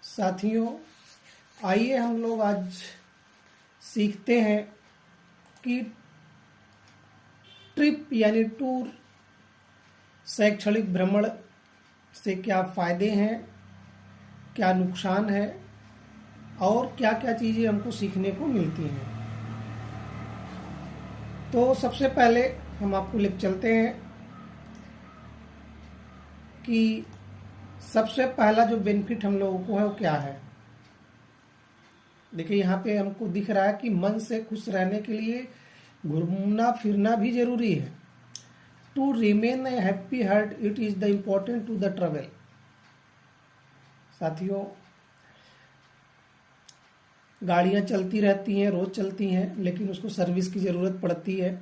साथियों, आइए हम लोग आज सीखते हैं कि ट्रिप यानी टूर, शैक्षणिक भ्रमण से क्या फ़ायदे हैं, क्या नुकसान है और क्या क्या चीज़ें हमको सीखने को मिलती हैं। तो सबसे पहले हम आपको लेकर चलते हैं कि सबसे पहला जो बेनिफिट हम लोगों को है वो क्या है। देखिए, यहाँ पे हमको दिख रहा है कि मन से खुश रहने के लिए घूमना फिरना भी जरूरी है। To remain a happy heart it is the important to the travel. साथियों, गाड़ियां चलती रहती हैं, रोज चलती हैं, लेकिन उसको सर्विस की ज़रूरत पड़ती है।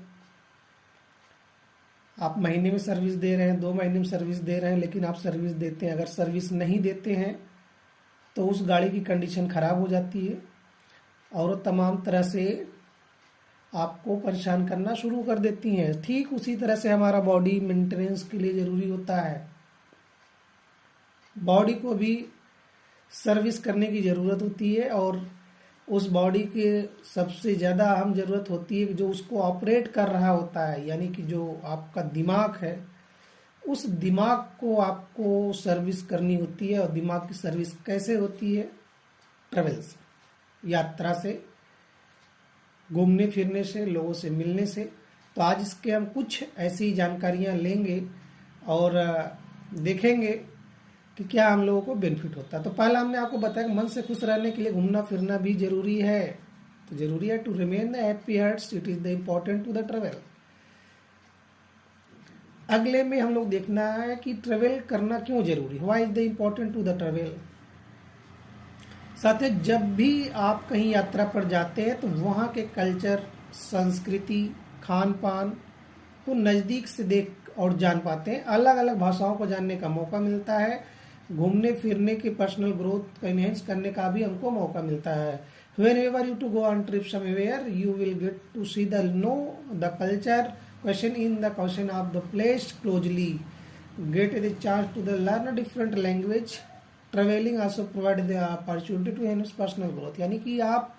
आप महीने में सर्विस दे रहे हैं, 2 महीने में सर्विस दे रहे हैं, लेकिन आप सर्विस देते हैं। अगर सर्विस नहीं देते हैं तो उस गाड़ी की कंडीशन ख़राब हो जाती है और तमाम तरह से आपको परेशान करना शुरू कर देती हैं। ठीक उसी तरह से हमारा बॉडी मेंटेनेंस के लिए ज़रूरी होता है। बॉडी को भी सर्विस करने की ज़रूरत होती है और उस बॉडी के सबसे ज़्यादा अहम ज़रूरत होती है कि जो उसको ऑपरेट कर रहा होता है, यानी कि जो आपका दिमाग है, उस दिमाग को आपको सर्विस करनी होती है। और दिमाग की सर्विस कैसे होती है? ट्रेवल से, यात्रा से, घूमने फिरने से, लोगों से मिलने से। तो आज इसके हम कुछ ऐसी जानकारियां लेंगे और देखेंगे कि क्या हम लोगों को बेनिफिट होता है। तो पहला हमने आपको बताया कि मन से खुश रहने के लिए घूमना फिरना भी जरूरी है। तो जरूरी है to remain happy hearts it is the important to the travel. अगले में हम लोग देखना है कि ट्रेवल करना क्यों जरूरी है। Why is the important to the travel. साथियों, जब भी आप कहीं यात्रा पर जाते हैं तो वहाँ के कल्चर, संस्कृति, खान पान को नज़दीक से देख और जान पाते हैं। अलग अलग भाषाओं को जानने का मौका मिलता है। घूमने फिरने की पर्सनल ग्रोथ को इनहेंस करने का भी हमको मौका मिलता है। Whenever you to go on trip somewhere, you will get to see the culture, question in the question of the place closely, get the chance to learn a different language. Traveling also provide the opportunity to enhance personal growth। यानी कि आप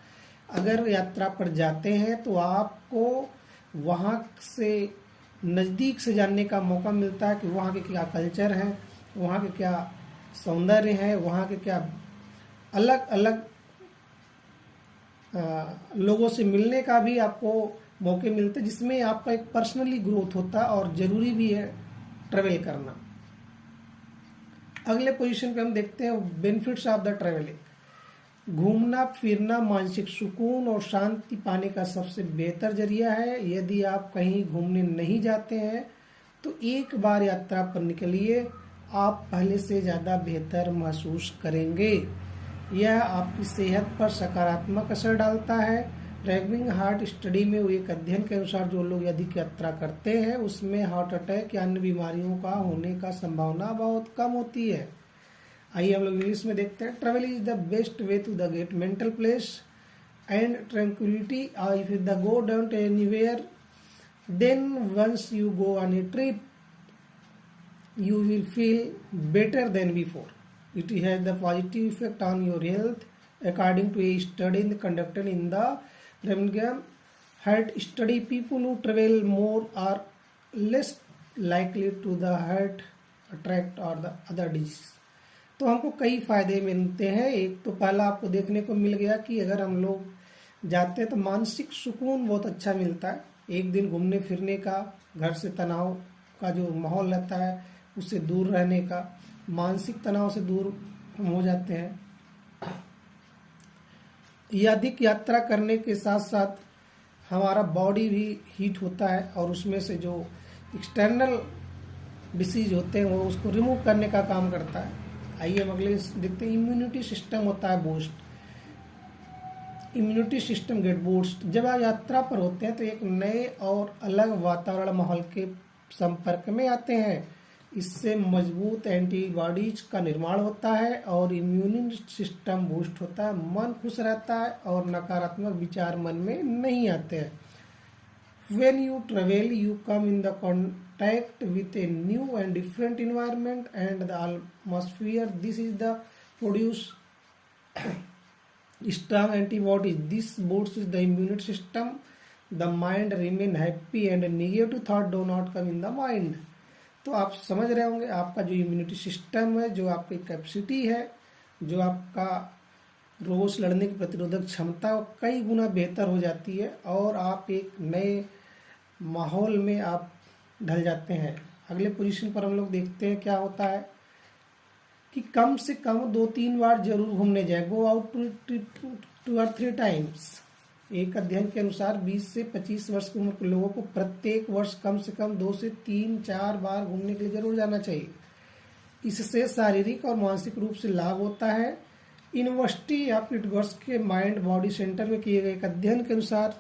अगर यात्रा पर जाते हैं तो आपको वहाँ से नज़दीक से जानने का मौका मिलता है कि वहाँ के क्या कल्चर हैं, वहाँ के क्या सौंदर्य है, वहाँ के क्या अलग अलग लोगों से मिलने का भी आपको मौके मिलते हैं, जिसमें आपका एक पर्सनली ग्रोथ होता है और ज़रूरी भी है ट्रेवल करना। अगले पोजीशन पे हम देखते हैं बेनिफिट्स ऑफ द ट्रेवलिंग। घूमना फिरना मानसिक सुकून और शांति पाने का सबसे बेहतर जरिया है। यदि आप कहीं घूमने नहीं जाते हैं तो एक बार यात्रा पर निकलिए, आप पहले से ज़्यादा बेहतर महसूस करेंगे। यह आपकी सेहत पर सकारात्मक असर डालता है। रैविंग हार्ट स्टडी में एक अध्ययन के अनुसार जो लोग अधिक यात्रा करते हैं उसमें हार्ट अटैक या अन्य बीमारियों का होने का संभावना बहुत कम होती है। आइए हम लोग इंग्लिश में देखते हैं। Travel is the best way to the get mental place and tranquillity. If you the go don't anywhere then once you go on a trip you will feel better than before. It has the positive effect on your health according to a study conducted in the Birmingham Heart Study. People who travel more are less likely to the heart attack or the other disease. तो हमको कई फायदे मिलते हैं। एक तो पहला आपको देखने को मिल गया कि अगर हम लोग जाते हैं तो मानसिक सुकून बहुत अच्छा मिलता है। एक दिन घूमने फिरने का, घर से तनाव का जो माहौल रहता है उससे दूर रहने का, मानसिक तनाव से दूर हम हो जाते हैं। अधिक यात्रा करने के साथ साथ हमारा बॉडी भी हीट होता है और उसमें से जो एक्सटर्नल डिसीज होते हैं वो उसको रिमूव करने का काम करता है। आइए हम अगले देखते हैं। इम्यूनिटी सिस्टम होता है boost. Immunity system get boost. जब आप यात्रा पर होते हैं तो एक नए और अलग वातावरण माहौल के संपर्क में आते हैं। इससे मजबूत एंटीबॉडीज का निर्माण होता है और इम्यून सिस्टम बूस्ट होता है। मन खुश रहता है और नकारात्मक विचार मन में नहीं आते हैं। When you travel, you come in the contact with a new and different environment and the atmosphere. This is the produce strong antibodies. This boosts the immune system. The mind remain happy and negative thought do not come in the mind. तो आप समझ रहे होंगे आपका जो immunity system है, जो आपकी कैपेसिटी है, जो आपका रोगों से लड़ने की प्रतिरोधक क्षमता कई गुना बेहतर हो जाती है और आप एक नए माहौल में आप ढल जाते हैं। अगले पोजीशन पर हम लोग देखते हैं क्या होता है कि कम से कम 2-3 बार जरूर घूमने जाए। Go out 2 or 3 times. एक अध्ययन के अनुसार 20 से 25 वर्ष की उम्र के लोगों को प्रत्येक वर्ष कम से कम 2 से 3-4 बार घूमने के लिए जरूर जाना चाहिए। इससे शारीरिक और मानसिक रूप से लाभ होता है। यूनिवर्सिटी ऑफ पिटसबर्ग के माइंड बॉडी सेंटर में किए गए एक अध्ययन के अनुसार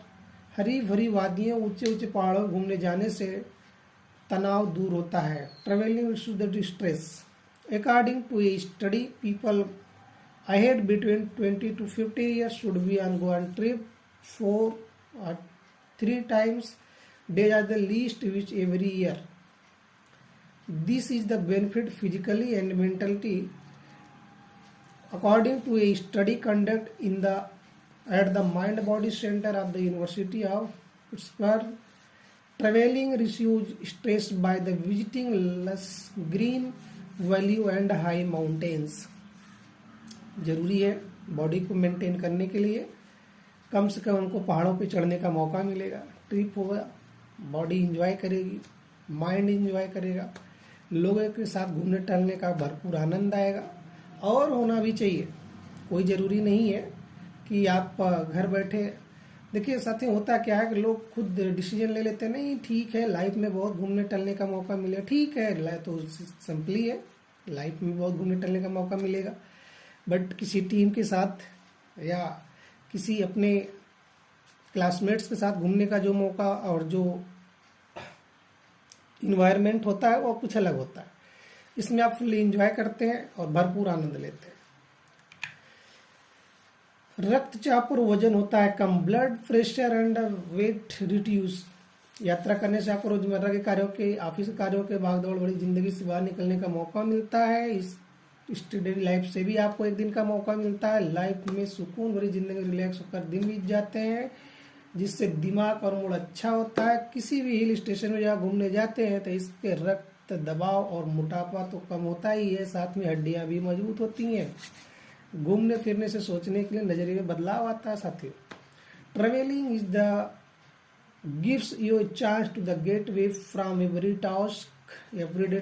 हरी भरी वादियों, ऊंचे ऊंचे पहाड़ों घूमने जाने से तनाव दूर होता है। Travelling reduce the stress. According to a study, people aged between 20 to 50 years should be on go-on trip 4 or 3 times days at the least which every year. This is the benefit physically and mentally. According to a study conducted at the Mind Body Center of the University of Pittsburgh, traveling reduces stress by the visiting less green value and high mountains. जरूरी है body को maintain करने के लिए, कम से कम उनको पहाड़ों पे चढ़ने का मौका मिलेगा। ट्रिप होगा, बॉडी इंजॉय करेगी, माइंड इंजॉय करेगा, लोगों के साथ घूमने टहलने का भरपूर आनंद आएगा और होना भी चाहिए। कोई ज़रूरी नहीं है कि आप घर बैठे। देखिए साथियों, होता क्या है कि लोग खुद डिसीजन ले लेते हैं, नहीं ठीक है लाइफ में बहुत घूमने टहलने का मौका मिलेगा, ठीक है तो सिंपली है लाइफ में बहुत घूमने टहलने का मौका मिलेगा, बट किसी टीम के साथ या किसी अपने क्लासमेट्स के साथ घूमने का जो मौका और जो इन्वायरमेंट होता है वो कुछ अलग होता है। इसमें आप फुल्ली एंजॉय करते हैं और भरपूर आनंद लेते हैं। रक्तचाप और वजन होता है कम। Blood pressure and weight reduce. यात्रा करने से आपको रोजमर्रा के कार्यों के, ऑफिस कार्यों के भागदौड़ भरी जिंदगी से बाहर निकलने का मौका मिलता है। इस स्टडी लाइफ से भी आपको एक दिन का मौका मिलता है। लाइफ में सुकून भरी जिंदगी रिलैक्स होकर दिन बीत जाते हैं, जिससे दिमाग और मूड अच्छा होता है। किसी भी हिल स्टेशन में जहाँ घूमने जाते हैं तो इसके रक्त दबाव और मोटापा तो कम होता ही है, साथ में हड्डियां भी मजबूत होती हैं। घूमने फिरने से सोचने के लिए नजरिए में बदलाव आता है साथियों। Travelling is the gives you a chance to the get away from everyday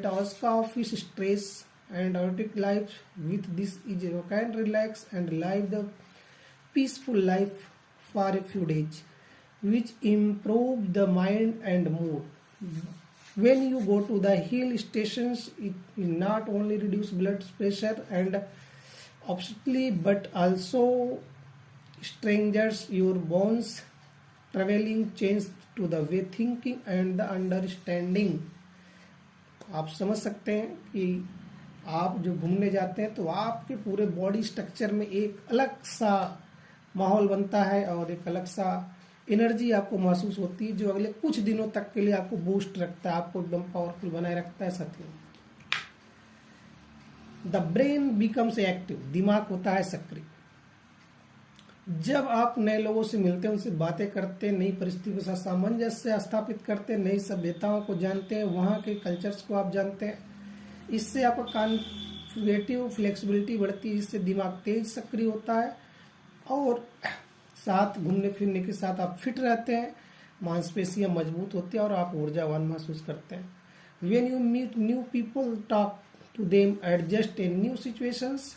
task, office stress and hectic life. With this is you can relax and live the peaceful life for a few days, which improve the mind and mood. When you go to the hill stations, it will not only reduce blood pressure and obviously but also strengthens your bones. Traveling change to the way thinking and the understanding. आप समझ सकते हैं कि आप जो घूमने जाते हैं तो आपके पूरे बॉडी स्ट्रक्चर में एक अलग सा माहौल बनता है और एक अलग सा एनर्जी आपको महसूस होती है, जो अगले कुछ दिनों तक के लिए आपको बूस्ट रखता है, आपको एकदम पावरफुल बनाए रखता है साथियों। The brain becomes active. दिमाग होता है सक्रिय। जब आप नए लोगों से मिलते हैं, उनसे बातें करते हैं, नई परिस्थितियों के साथ सामंजस्य स्थापित करते हैं, नई सभ्यताओं को जानते हैं, वहाँ के कल्चर्स को आप जानते हैं, इससे आपका क्रिएटिव फ्लेक्सिबिलिटी बढ़ती है, जिससे दिमाग तेज सक्रिय होता है और साथ घूमने फिरने के साथ आप फिट रहते हैं, मांसपेशियां मजबूत होती है और आप ऊर्जावान महसूस करते हैं। When you meet new people, talk to them, adjust in new situations,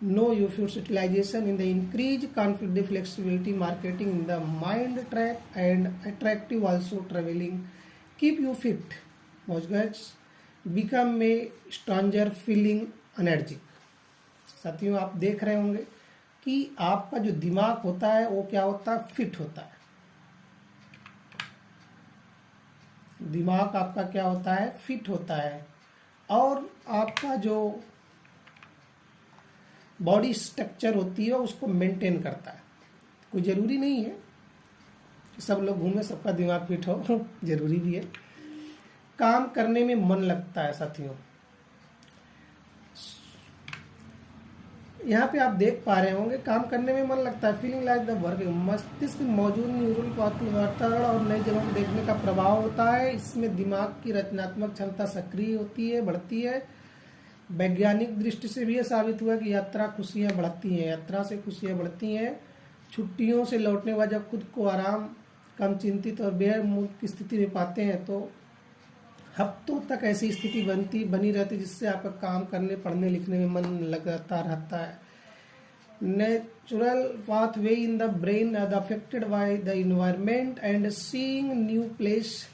know your future utilization in the increased confidence, flexibility, marketing in the mind track and attractive also traveling. Keep you fit. Most become a stronger feeling energy. साथियों आप देख रहे होंगे कि आपका जो दिमाग होता है वो क्या होता है, फिट होता है। दिमाग आपका क्या होता है, फिट होता है और आपका जो बॉडी स्ट्रक्चर होती है उसको मेंटेन करता है। कोई ज़रूरी नहीं है कि सब लोग घूमे सबका दिमाग फिट हो, जरूरी भी है। काम करने में मन लगता है साथियों। यहाँ पे आप देख पा रहे होंगे काम करने में मन लगता है, फीलिंग लाइक द वर्क। मस्तिष्क मौजूद न्यूरल वातावरण और नई जगहों को देखने का प्रभाव होता है। इसमें दिमाग की रचनात्मक क्षमता सक्रिय होती है, बढ़ती है। वैज्ञानिक दृष्टि से भी यह साबित हुआ कि यात्रा खुशियाँ बढ़ती हैं, यात्रा से खुशियाँ बढ़ती हैं। छुट्टियों से लौटने के बाद जब खुद को आराम, कम चिंतित और बेमुद की स्थिति में पाते हैं तो हफ्तों तक ऐसी स्थिति बनी रहती, जिससे आपका काम करने, पढ़ने, लिखने में मन लगता रहता है। Natural pathway in the brain are affected by the environment and seeing new place,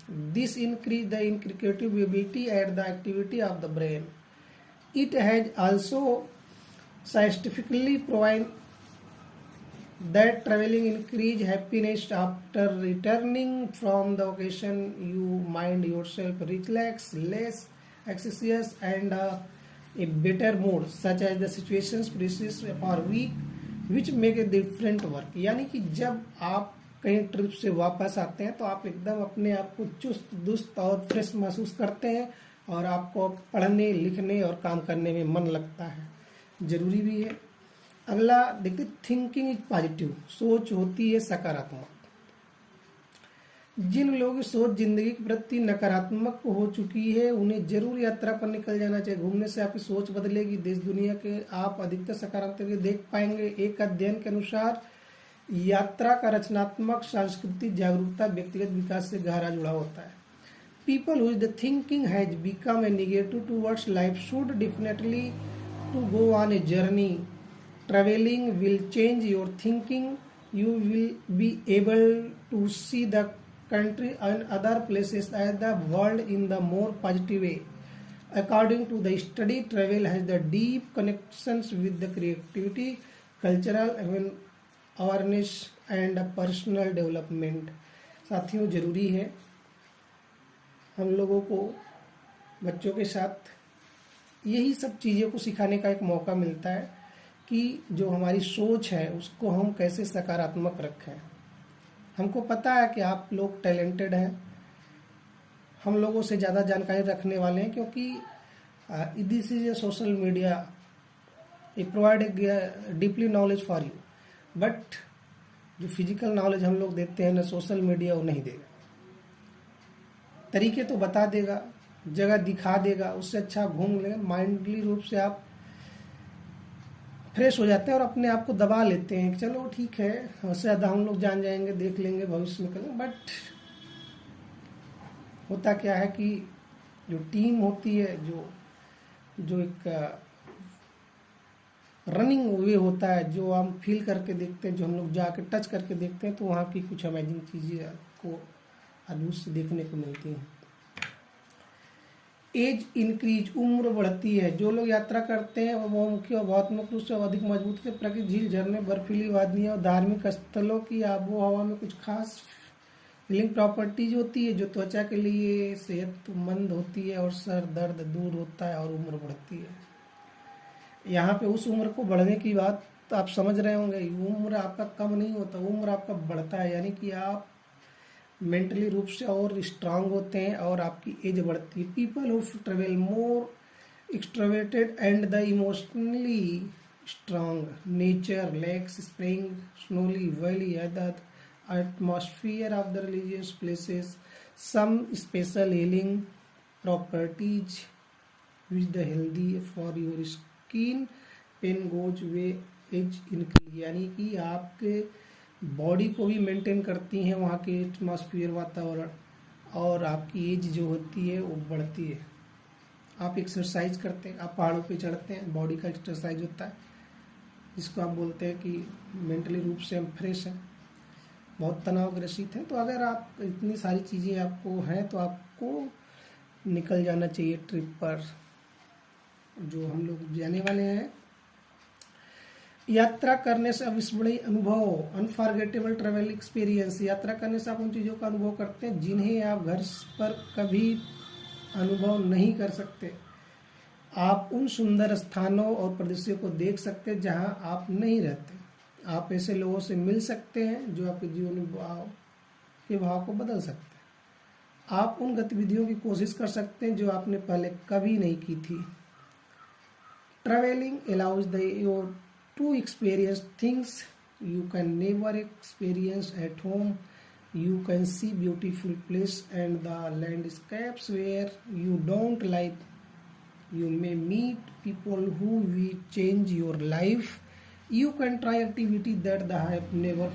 this increase the creative ability and the activity of the brain. It has also scientifically proven that traveling increase happiness after returning from the vacation. You mind yourself relax, less anxious and a better mood, such as the situations persist for week which make a different work. यानी कि जब आप कहीं trip से वापस आते हैं तो आप एकदम अपने आप को चुस्त दुस्त और फ्रेश महसूस करते हैं और आपको पढ़ने, लिखने और काम करने में मन लगता है, जरूरी भी है। अगला देखते, थिंकिंग इज पॉजिटिव, सोच होती है सकारात्मक। जिन लोगों की सोच जिंदगी के प्रति नकारात्मक हो चुकी है उन्हें जरूर यात्रा पर निकल जाना चाहिए। घूमने से आपकी सोच बदलेगी, देश दुनिया के आप अधिकतर सकारात्मक देख पाएंगे। एक अध्ययन के अनुसार यात्रा का रचनात्मक सांस्कृतिक जागरूकता व्यक्तिगत विकास से गहरा जुड़ाव होता है। People whose the thinking has become a negative towards life should definitely to go on a journey. Travelling will change your thinking, you will be able to see the country and other places and the world in the more positive way. According to the study, travel has the deep connections with the creativity, cultural awareness and personal development. साथियों, जरूरी है हम लोगों को बच्चों के साथ यही सब चीज़ों को सिखाने का एक मौका मिलता है कि जो हमारी सोच है उसको हम कैसे सकारात्मक रखें। हमको पता है कि आप लोग टैलेंटेड हैं, हम लोगों से ज़्यादा जानकारी रखने वाले हैं, क्योंकि this is a social media, ये provide deeply knowledge for you, but जो फिजिकल नॉलेज हम लोग देते हैं ना सोशल मीडिया वो नहीं देगा। तरीके तो बता देगा, जगह दिखा देगा, उससे अच्छा घूम लें, माइंडली रूप से आप फ्रेश हो जाते हैं और अपने आप को दबा लेते हैं कि चलो ठीक है, उससे ज़्यादा हम लोग जान जाएंगे, देख लेंगे, भविष्य में करेंगे। बट होता क्या है कि जो टीम होती है, जो एक रनिंग वे होता है, जो हम फील करके देखते हैं, जो हम लोग जाके टच करके देखते हैं, तो वहाँ की कुछ अमेजिंग चीज़ें आपको अद्भुत से देखने को मिलती हैं। एज इंक्रीज, उम्र बढ़ती है। जो लोग यात्रा करते हैं वो मुख्य और भावनात्मक रूप से अधिक मजबूत से प्रकृति, झील, झरने, बर्फीली वादियाँ और धार्मिक स्थलों की आबो हवा में कुछ खास हीलिंग प्रॉपर्टीज होती है जो त्वचा के लिए सेहतमंद होती है और सर दर्द दूर होता है और उम्र बढ़ती है। यहाँ पे उस उम्र को बढ़ने की बात आप समझ रहे होंगे, उम्र आपका कम नहीं होता, उम्र आपका बढ़ता है, यानी कि आप मेंटली रूप से और स्ट्रांग होते हैं और आपकी एज बढ़ती है। People who travel more extroverted and the emotionally strong, nature, lakes, spring, snowy valley, the atmosphere of the religious places, some special healing properties which the healthy for your skin, pain goes away, age increase, यानी कि आपके body को भी maintain करती हैं वहाँ के atmosphere, वातावरण, और आपकी एज जो होती है वो बढ़ती है। आप एक्सरसाइज करते हैं, आप पहाड़ों पे चढ़ते हैं, बॉडी का एक्सरसाइज होता है, जिसको आप बोलते हैं कि मेंटली रूप से हम फ्रेश हैं, बहुत तनाव ग्रसित है। तो अगर आप इतनी सारी चीज़ें आपको हैं तो आपको निकल जाना चाहिए ट्रिप पर, जो हम लोग जाने वाले हैं। यात्रा करने से अविस्मरणीय अनुभव, अनफॉरगेटेबल ट्रैवल एक्सपीरियंस। यात्रा करने से आप उन चीज़ों का अनुभव करते हैं जिन्हें आप घर पर कभी अनुभव नहीं कर सकते। आप उन सुंदर स्थानों और प्रदेशों को देख सकते हैं जहां आप नहीं रहते। आप ऐसे लोगों से मिल सकते हैं जो आपके जीवन के भाव को बदल सकते हैं। आप उन गतिविधियों की कोशिश कर सकते हैं जो आपने पहले कभी नहीं की थी। Traveling allows you to experience things you can never experience at home. You can see beautiful places and the landscapes where you don't live. You may meet people who will change your life. You can try activity that they have never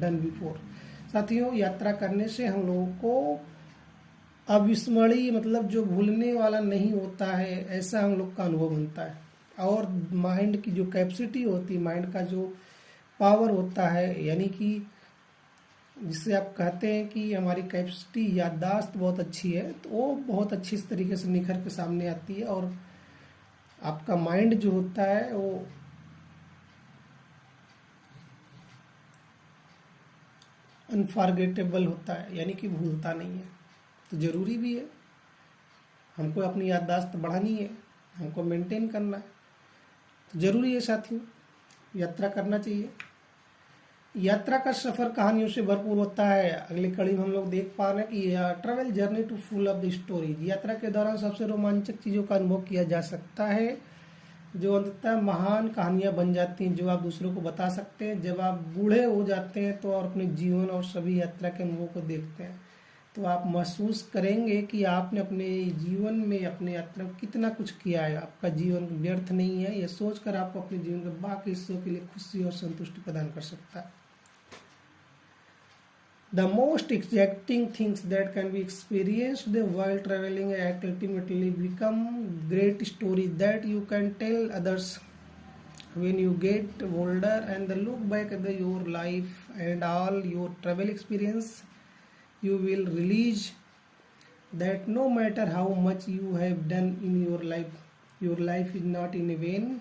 done before. साथियों, यात्रा करने से हम लोगों को अविस्मरणीय, मतलब जो भूलने वाला नहीं होता है, ऐसा हम लोग का अनुभव बनता है। और माइंड की जो कैपेसिटी होती है, माइंड का जो पावर होता है, यानी कि जिससे आप कहते हैं कि हमारी कैपेसिटी, याददाश्त बहुत अच्छी है, तो वो बहुत अच्छी इस तरीके से निखर के सामने आती है। और आपका माइंड जो होता है वो अनफॉरगेटेबल होता है, यानी कि भूलता नहीं है। तो ज़रूरी भी है, हमको अपनी याददाश्त बढ़ानी है, हमको मेंटेन करना है, तो ज़रूरी है साथियों, यात्रा करना चाहिए। यात्रा का सफ़र कहानियों से भरपूर होता है। अगली कड़ी में हम लोग देख पा रहे हैं कि travel journey to full of the stories. यात्रा के दौरान सबसे रोमांचक चीज़ों का अनुभव किया जा सकता है, जो अंततः महान कहानियाँ बन जाती हैं, जो आप दूसरों को बता सकते हैं। जब आप बूढ़े हो जाते हैं तो और अपने जीवन और सभी यात्रा के अनुभव को देखते हैं, तो आप महसूस करेंगे कि आपने अपने जीवन में, अपने यात्रा में कितना कुछ किया है। आपका जीवन व्यर्थ नहीं है, यह सोचकर आपको अपने जीवन के बाकी हिस्सों के लिए खुशी और संतुष्टि प्रदान कर सकता है। The most exacting things that can be experienced while traveling ultimately become great stories that you can tell others. When you get older and look back at your life and all your travel experience, you will realize that no matter how much you have done in your life is not in vain.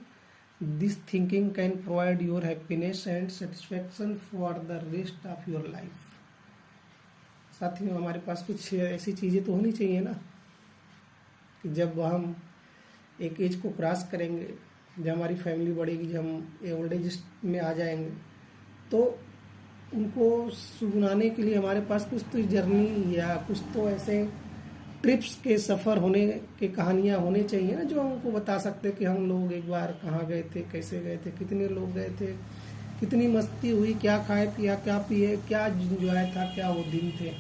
This thinking can provide your happiness and satisfaction for the rest of your life. साथियों, हमारे पास कुछ ऐसी चीज़ें तो होनी चाहिए ना कि जब हम एक एज को क्रॉस करेंगे, जब हमारी फैमिली बढ़ेगी, जब हम ओल्ड एज में आ जाएंगे, तो उनको सुनाने के लिए हमारे पास कुछ तो जर्नी या कुछ तो ऐसे ट्रिप्स के सफ़र होने के कहानियाँ होने चाहिए ना, जो हमको बता सकते कि हम लोग एक बार कहाँ गए थे, कैसे गए थे, कितने लोग गए थे, कितनी मस्ती हुई, क्या खाए पिया, क्या पिए, क्या एंजॉय था, क्या वो दिन थे।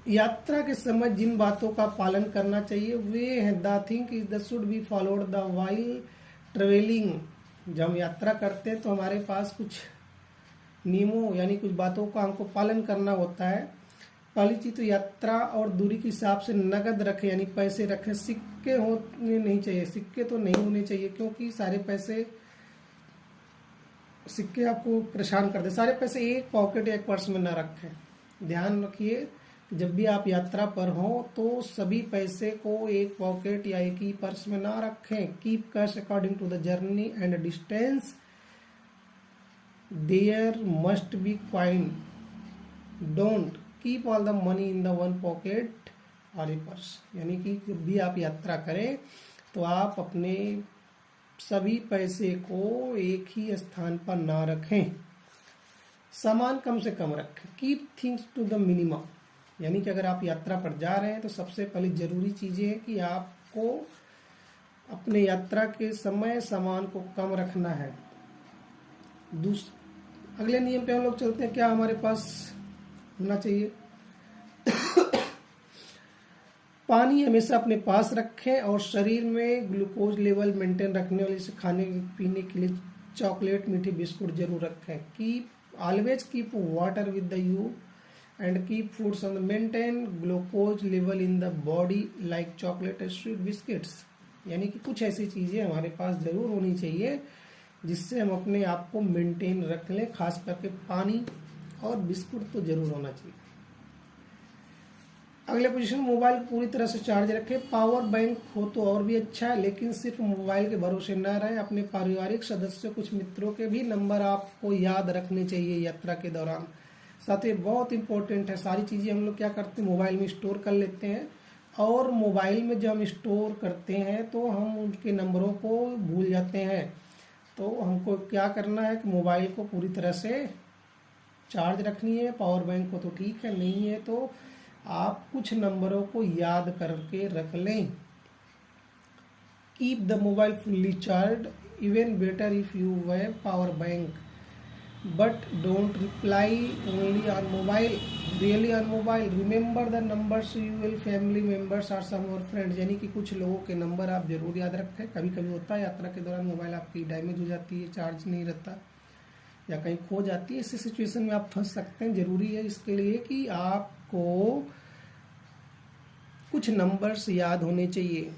यात्रा के समय जिन बातों का पालन करना चाहिए वे हैं, the thing is the should be followed the while travelling. जब हम यात्रा करते हैं तो हमारे पास कुछ नियमों, यानी कुछ बातों का हमको पालन करना होता है। पहली चीज तो यात्रा और दूरी के हिसाब से नगद रखें, यानी पैसे रखें। सिक्के होने नहीं चाहिए, सिक्के तो नहीं होने चाहिए, क्योंकि सारे पैसे, सिक्के आपको परेशान कर दे। सारे पैसे एक पॉकेट या एक पर्स में न रखें। ध्यान रखिए, जब भी आप यात्रा पर हो तो सभी पैसे को एक पॉकेट या एक ही पर्स में ना रखें। Keep cash according to the journey and distance. There must be coin. Don't keep all the money in the one pocket or a purse. यानी कि जब भी आप यात्रा करें तो आप अपने सभी पैसे को एक ही स्थान पर ना रखें। सामान कम से कम रखें। Keep things to the minimum. यानी कि अगर आप यात्रा पर जा रहे हैं तो सबसे पहले जरूरी चीज़ें है कि आपको अपने यात्रा के समय सामान को कम रखना है। अगले नियम पे हम लोग चलते हैं, क्या हमारे पास होना चाहिए। पानी हमेशा अपने पास रखें और शरीर में ग्लूकोज लेवल मेंटेन रखने वाले से खाने पीने के लिए चॉकलेट, मीठी बिस्कुट जरूर रखें। Always keep water with the you and keep foods on the maintain glucose level in the body like chocolate and sweet biscuits। यानी कि कुछ ऐसी चीज़ें हमारे पास ज़रूर होनी चाहिए जिससे हम अपने आप को मेंटेन रख लें। खास करके पानी और बिस्कुट तो जरूर होना चाहिए। अगले पोजीशन, मोबाइल पूरी तरह से चार्ज रखें। पावर बैंक हो तो और भी अच्छा है, लेकिन सिर्फ मोबाइल के भरोसे न रहें। अपने पारिवारिक सदस्यों, कुछ मित्रों के भी नंबर आपको याद रखने चाहिए यात्रा के दौरान। साथ ही बहुत इंपॉर्टेंट है, सारी चीज़ें हम लोग क्या करते हैं, मोबाइल में स्टोर कर लेते हैं, और मोबाइल में जब हम स्टोर करते हैं तो हम उनके नंबरों को भूल जाते हैं। तो हमको क्या करना है कि मोबाइल को पूरी तरह से चार्ज रखनी है। पावर बैंक को तो ठीक है, नहीं है तो आप कुछ नंबरों को याद करके रख लें। keep the mobile fully charged, even better if you have power bank, but don't reply only on mobile, really on mobile. Remember the numbers you will family members or some और friends, यानी कि कुछ लोगों के number आप जरूर याद रखें। कभी कभी होता है यात्रा के दौरान मोबाइल आपकी डैमेज हो जाती है, चार्ज नहीं रहता या कहीं खो जाती है, ऐसी सिचुएशन में आप फंस सकते हैं। जरूरी है इसके लिए कि आपको कुछ नंबर्स याद होने चाहिए।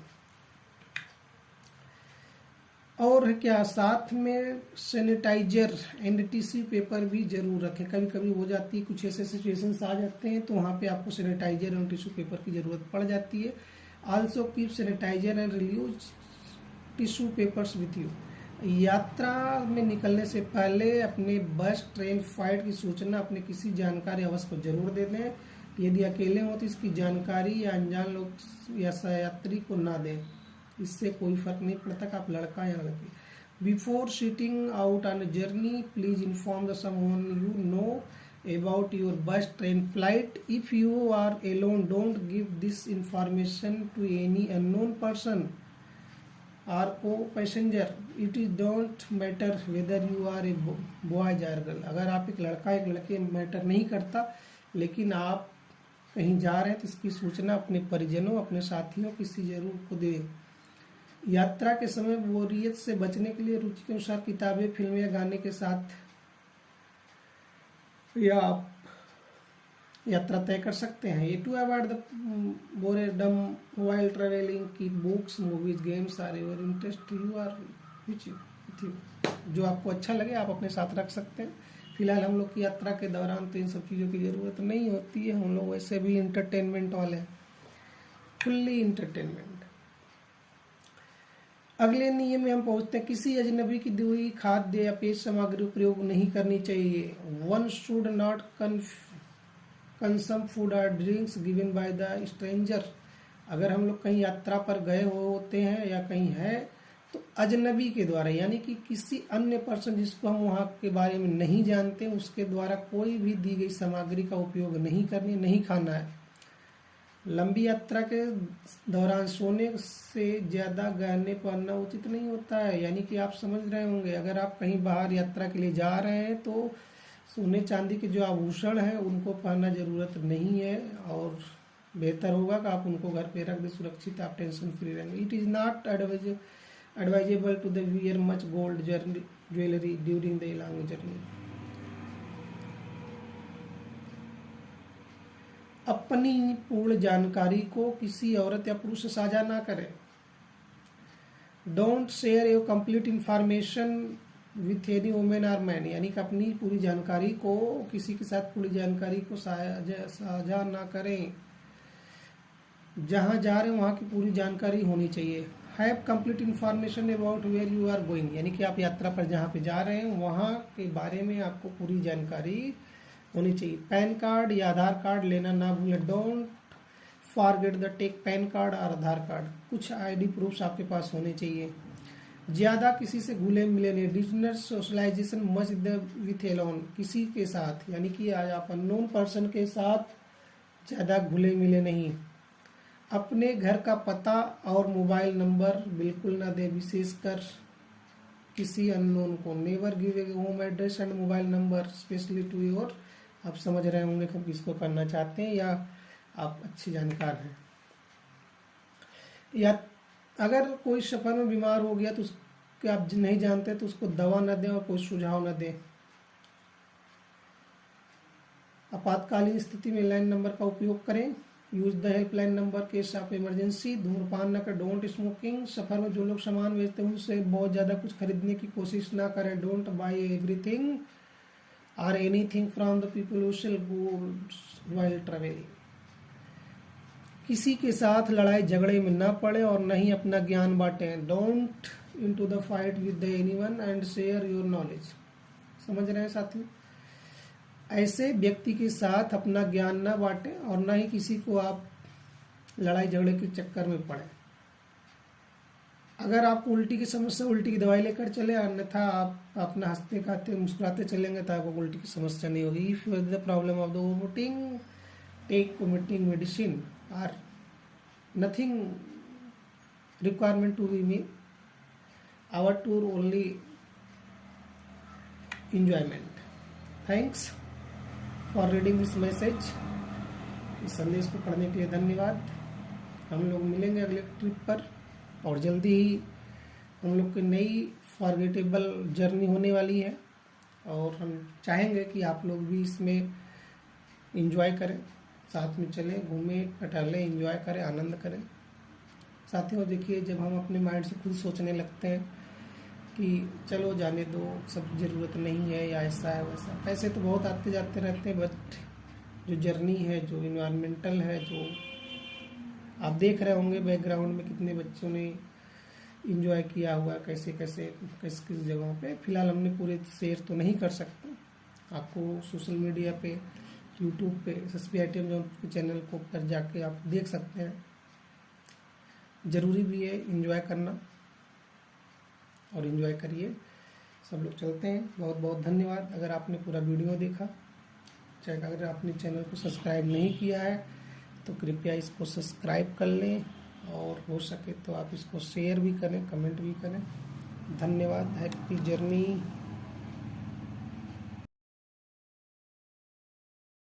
और क्या, साथ में सैनिटाइजर एंड टिश्यू पेपर भी जरूर रखें। कभी कभी हो जाती है, कुछ ऐसे सिचुएशंस आ जाते हैं तो वहाँ पे आपको सैनिटाइजर और टिश्यू पेपर की ज़रूरत पड़ जाती है। Also keep sanitiser and reuse tissue papers with you. यात्रा में निकलने से पहले अपने बस, ट्रेन, फ्लाइट की सूचना अपने किसी जानकारी अवश्य को जरूर दे दें। यदि अकेले हो तो इसकी जानकारी या अनजान लोग या सहयात्री को ना दें, इससे कोई फर्क नहीं पड़ता कि आप लड़का या लड़की। Before setting out on journey please inform the someone you know about your bus, train, flight. If you are alone don't give this information to any unknown person or co-passenger. It is don't matter whether you are a boy or girl. अगर आप एक लड़का एक लड़के matter नहीं करता, लेकिन आप कहीं जा रहे हैं तो इसकी सूचना अपने परिजनों, अपने साथियों, किसी जरूर को दें। यात्रा के समय बोरियत से बचने के लिए रुचि के अनुसार किताबें, फिल्में या गाने के साथ या आप यात्रा तय कर सकते हैं। ये to avoid the boredom while travelling की books, movies, games are your interest you are which you, जो आपको अच्छा लगे आप अपने साथ रख सकते हैं। फिलहाल हम लोग की यात्रा के दौरान तो इन सब चीज़ों की ज़रूरत नहीं होती है, हम लोग वैसे भी इंटरटेनमेंट वाले हैं, फुल्ली इंटरटेनमेंट। अगले नियम में हम पहुंचते हैं, किसी अजनबी की दी हुई खाद्य या पेय सामग्री उपयोग नहीं करनी चाहिए। वन शुड नॉट कंसम फूड और drinks given by the stranger. अगर हम लोग कहीं यात्रा पर गए होते हैं या कहीं है तो अजनबी के द्वारा, यानी कि किसी अन्य पर्सन जिसको हम वहाँ के बारे में नहीं जानते, उसके द्वारा कोई भी दी गई सामग्री का उपयोग नहीं करनी, नहीं खाना है। लंबी यात्रा के दौरान सोने से ज़्यादा गहने पहनना उचित नहीं होता है, यानी कि आप समझ रहे होंगे, अगर आप कहीं बाहर यात्रा के लिए जा रहे हैं तो सोने चांदी के जो आभूषण हैं उनको पहनना ज़रूरत नहीं है, और बेहतर होगा कि आप उनको घर पे रख दें, सुरक्षित, आप टेंशन फ्री रहेंगे। It is not advisable to the wear much gold jewellery during the long journey. अपनी पूर्ण जानकारी को किसी औरत या पुरुष से साझा ना करें। Don't share your complete information with any women और मैन, यानी कि अपनी पूरी जानकारी को किसी के साथ पूरी जानकारी को साझा ना करें। जहाँ जा रहे हैं वहाँ की पूरी जानकारी होनी चाहिए। Have complete information about where you are going, यानी कि आप यात्रा पर जहाँ पे जा रहे हैं वहाँ के बारे में आपको पूरी जानकारी होनी चाहिए। पैन कार्ड या आधार कार्ड लेना ना भूलें। Don't forget the take PAN card और आधार कार्ड। कुछ आईडी प्रूफ्स आपके पास होने चाहिए। ज़्यादा किसी से घुले मिले नहीं। Dinner socialisation much with alone, किसी के साथ, यानी कि आज आप अननोन पर्सन के साथ ज़्यादा घुले मिले नहीं। अपने घर का पता और मोबाइल नंबर बिल्कुल ना दे, विशेषकर किसी अननोन को। Never give a home address and mobile number specially to your, आप समझ रहे होंगे कि किसको करना चाहते हैं या आप अच्छे जानकार हैं। या अगर कोई सफर में बीमार हो गया तो उसके आप नहीं जानते तो उसको दवा न दें और कोई सुझाव न दें। आपातकालीन स्थिति में लाइन नंबर का उपयोग करें। Use the helpline number case of emergency. धूम्रपान न करें। Don't smoking. सफर में जो लोग सामान बेचते हैं उनसे बहुत ज़्यादा कुछ खरीदने की कोशिश ना करें। डोंट बाय एवरीथिंग और anything from the people who sell goods while travelling. किसी के साथ लड़ाई झगड़े में न पड़े और न ही अपना ज्ञान बांटें। Don't into the fight with anyone and share your knowledge. समझ रहे हैं साथियों, ऐसे व्यक्ति के साथ अपना ज्ञान न बांटें और न ही किसी को आप लड़ाई झगड़े के चक्कर में पड़े। अगर आप उल्टी की समस्या, उल्टी की दवाई लेकर चले, अन्यथा आप अपना हंसते खाते मुस्कुराते चलेंगे तो आपको उल्टी की समस्या नहीं होगी। If you have the problem of the vomiting take vomiting medicine और nothing requirement to be me. Our tour only enjoyment. Thanks for reading this message. इस संदेश को पढ़ने के लिए धन्यवाद। हम लोग मिलेंगे अगले ट्रिप पर और जल्दी ही हम लोग की नई फॉरगेटेबल जर्नी होने वाली है और हम चाहेंगे कि आप लोग भी इसमें एंजॉय करें, साथ में चलें, घूमें, टहलें, एंजॉय करें, आनंद करें। साथियों देखिए, जब हम अपने माइंड से खुद सोचने लगते हैं कि चलो जाने दो, सब ज़रूरत नहीं है या ऐसा है वैसा, पैसे तो बहुत आते जाते रहते हैं, बट जो जर्नी है, जो इन्वायरमेंटल है, जो आप देख रहे होंगे बैकग्राउंड में कितने बच्चों ने इंजॉय किया हुआ, कैसे कैसे किस किस जगहों पे। फिलहाल हमने पूरे शेयर तो नहीं कर सकते, आपको सोशल मीडिया पे, यूट्यूब पे SSBITM जोन के चैनल को पर जाके आप देख सकते हैं। ज़रूरी भी है इंजॉय करना और इंजॉय करिए। सब लोग चलते हैं। बहुत बहुत धन्यवाद अगर आपने पूरा वीडियो देखा। चाहे अगर आपने चैनल को सब्सक्राइब नहीं किया है तो कृपया इसको सब्सक्राइब कर लें और हो सके तो आप इसको शेयर भी करें, कमेंट भी करें। धन्यवाद। Happy journey.